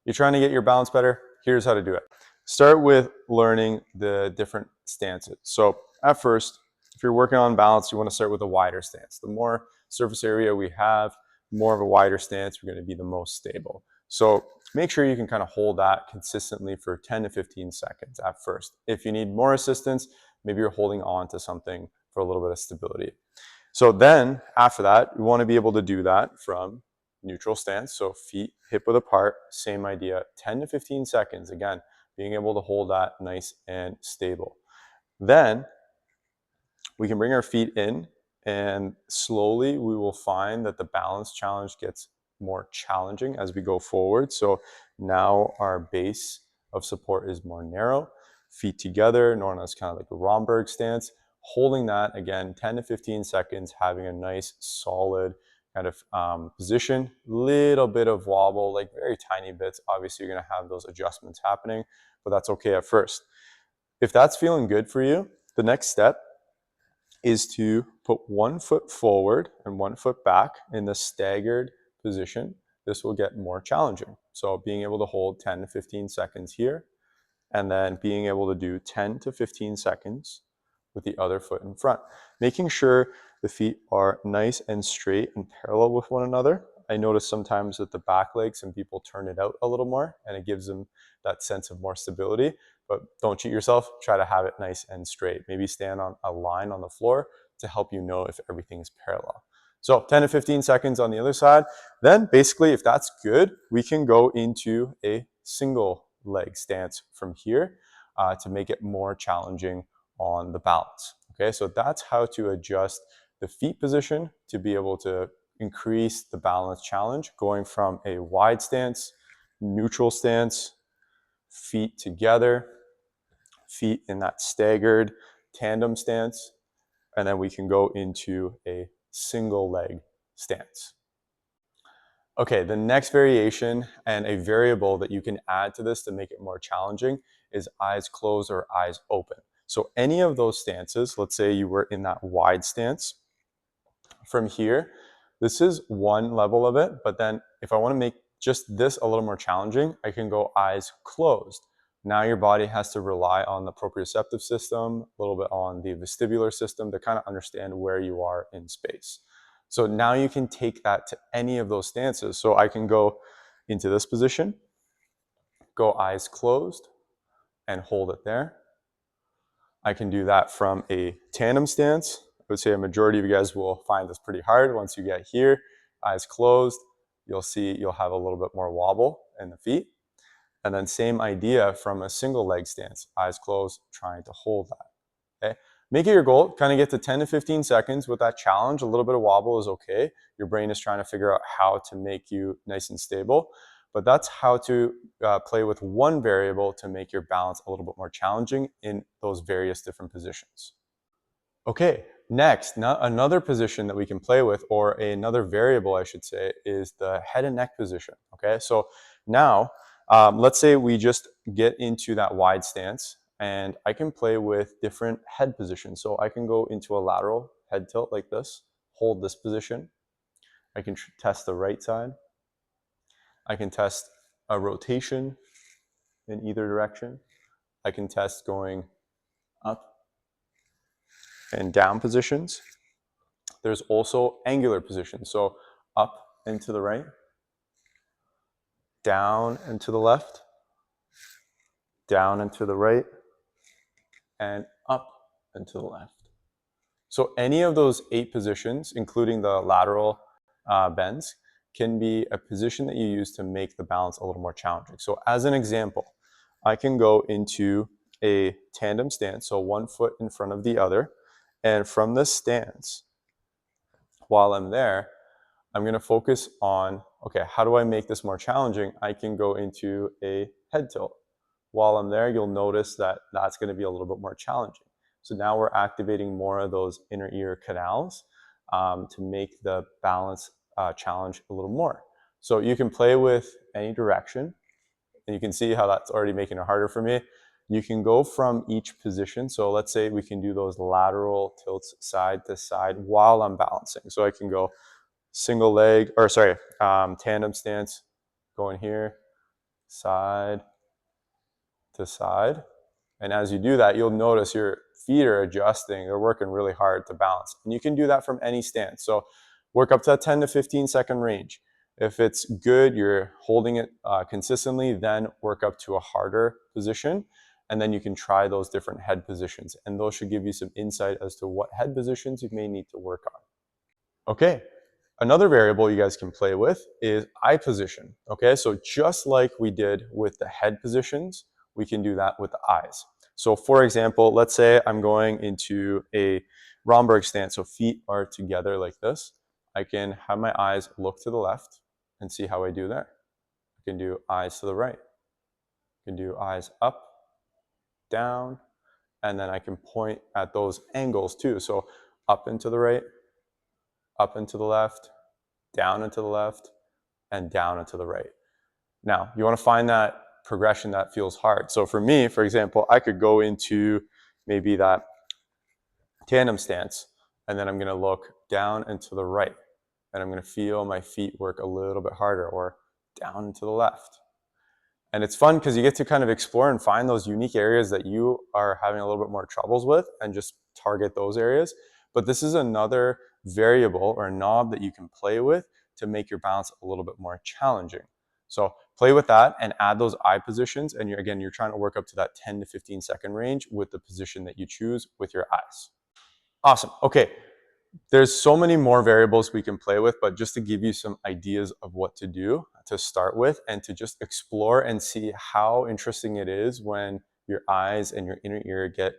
You're trying to get your balance better? Here's how to do it. Start with learning the different stances. So at first, if you're working on balance, you want to start with a wider stance. The more surface area we have, more of a wider stance, we're going to be the most stable. So make sure you can kind of hold that consistently for 10 to 15 seconds at first. If you need more assistance, maybe you're holding on to something for a little bit of stability. So then after that, you want to be able to do that from neutral stance. So feet hip width apart, same idea, 10 to 15 seconds. Again, being able to hold that nice and stable. Then we can bring our feet in, and slowly we will find that the balance challenge gets more challenging as we go forward. So now our base of support is more narrow, feet together, known as kind of like a Romberg stance. Holding that again, 10 to 15 seconds, having a nice solid kind of position, little bit of wobble, like very tiny bits. Obviously you're gonna have those adjustments happening, but that's okay at first. If that's feeling good for you, the next step is to put 1 foot forward and 1 foot back in the staggered position. This will get more challenging. So being able to hold 10 to 15 seconds here, and then being able to do 10 to 15 seconds with the other foot in front. Making sure the feet are nice and straight and parallel with one another. I notice sometimes that the back leg, some people turn it out a little more and it gives them that sense of more stability, but don't cheat yourself. Try to have it nice and straight. Maybe stand on a line on the floor to help you know if everything is parallel. So 10 to 15 seconds on the other side. Then basically, if that's good, we can go into a single leg stance from here to make it more challenging on the balance. Okay, so that's how to adjust the feet position to be able to increase the balance challenge, going from a wide stance, neutral stance, feet together, feet in that staggered tandem stance, and then we can go into a single leg stance. Okay, the next variation and a variable that you can add to this to make it more challenging is eyes closed or eyes open. So any of those stances, let's say you were in that wide stance, from here, this is one level of it, but then if I want to make just this a little more challenging, I can go eyes closed. Now your body has to rely on the proprioceptive system, a little bit on the vestibular system to kind of understand where you are in space. So now you can take that to any of those stances. So I can go into this position, go eyes closed, and hold it there. I can do that from a tandem stance. I would say a majority of you guys will find this pretty hard. Once you get here, eyes closed, you'll see you'll have a little bit more wobble in the feet. And then same idea from a single leg stance, eyes closed, trying to hold that. Okay, make it your goal, kind of get to 10 to 15 seconds with that challenge. A little bit of wobble is okay. Your brain is trying to figure out how to make you nice and stable. But that's how to play with one variable to make your balance a little bit more challenging in those various different positions. Okay, next, another position that we can play with, or another variable I should say, is the head and neck position. Okay, so now let's say we just get into that wide stance, and I can play with different head positions. So I can go into a lateral head tilt like this, hold this position. I can test the right side. I can test a rotation in either direction. I can test going up and down positions. There's also angular positions. So up and to the right, down and to the left, down and to the right, and up and to the left. So any of those 8 positions, including the lateral bends, can be a position that you use to make the balance a little more challenging. So as an example, I can go into a tandem stance, so 1 foot in front of the other, and from this stance, while I'm there, I'm going to focus on, okay, how do I make this more challenging? I can go into a head tilt. While I'm there, you'll notice that that's going to be a little bit more challenging. So now we're activating more of those inner ear canals to make the balance challenge a little more. So you can play with any direction, and you can see how that's already making it harder for me. You can go from each position. So let's say we can do those lateral tilts side to side while I'm balancing. So I can go single leg, or sorry, tandem stance, going here, side to side. And as you do that, you'll notice your feet are adjusting. They're working really hard to balance. And you can do that from any stance. So work up to a 10 to 15 second range. If it's good, you're holding it consistently, then work up to a harder position. And then you can try those different head positions. And those should give you some insight as to what head positions you may need to work on. Okay, another variable you guys can play with is eye position. Okay, so just like we did with the head positions, we can do that with the eyes. So for example, let's say I'm going into a Romberg stance, so feet are together like this. I can have my eyes look to the left and see how I do there. I can do eyes to the right. I can do eyes up, down, and then I can point at those angles too. So up and to the right, up and to the left, down and to the left, and down and to the right. Now, you want to find that progression that feels hard. So for me, for example, I could go into maybe that tandem stance, and then I'm going to look down and to the right, and I'm going to feel my feet work a little bit harder, or down and to the left. And it's fun because you get to kind of explore and find those unique areas that you are having a little bit more troubles with and just target those areas. But this is another variable or a knob that you can play with to make your balance a little bit more challenging. So play with that and add those eye positions. And you're trying to work up to that 10 to 15 second range with the position that you choose with your eyes. Awesome. Okay. There's so many more variables we can play with, but just to give you some ideas of what to do to start with and to just explore and see how interesting it is when your eyes and your inner ear get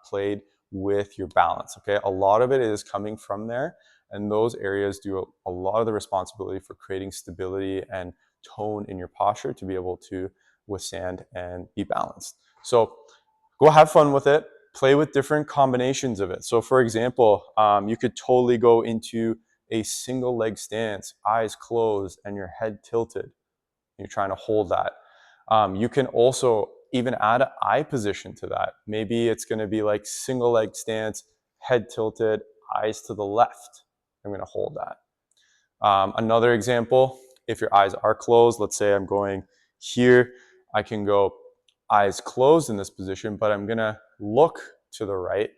played with your balance, okay? A lot of it is coming from there, and those areas do a lot of the responsibility for creating stability and tone in your posture to be able to withstand and be balanced. So go have fun with it. Play with different combinations of it. So for example, you could totally go into a single leg stance, eyes closed and your head tilted. You're trying to hold that. You can also even add an eye position to that. Maybe it's going to be like single leg stance, head tilted, eyes to the left. I'm going to hold that. Another example, if your eyes are closed, let's say I'm going here, I can go eyes closed in this position, but I'm gonna look to the right.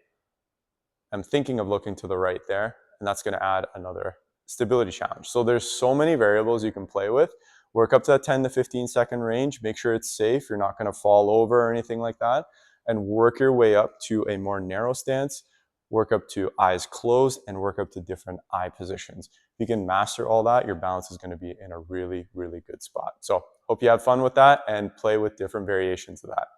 I'm thinking of looking to the right there, and that's gonna add another stability challenge. So there's so many variables you can play with. Work up to that 10 to 15 second range. Make sure it's safe. You're not gonna fall over or anything like that. And work your way up to a more narrow stance. Work up to eyes closed and work up to different eye positions. If you can master all that, your balance is gonna be in a really, really good spot. So hope you have fun with that and play with different variations of that.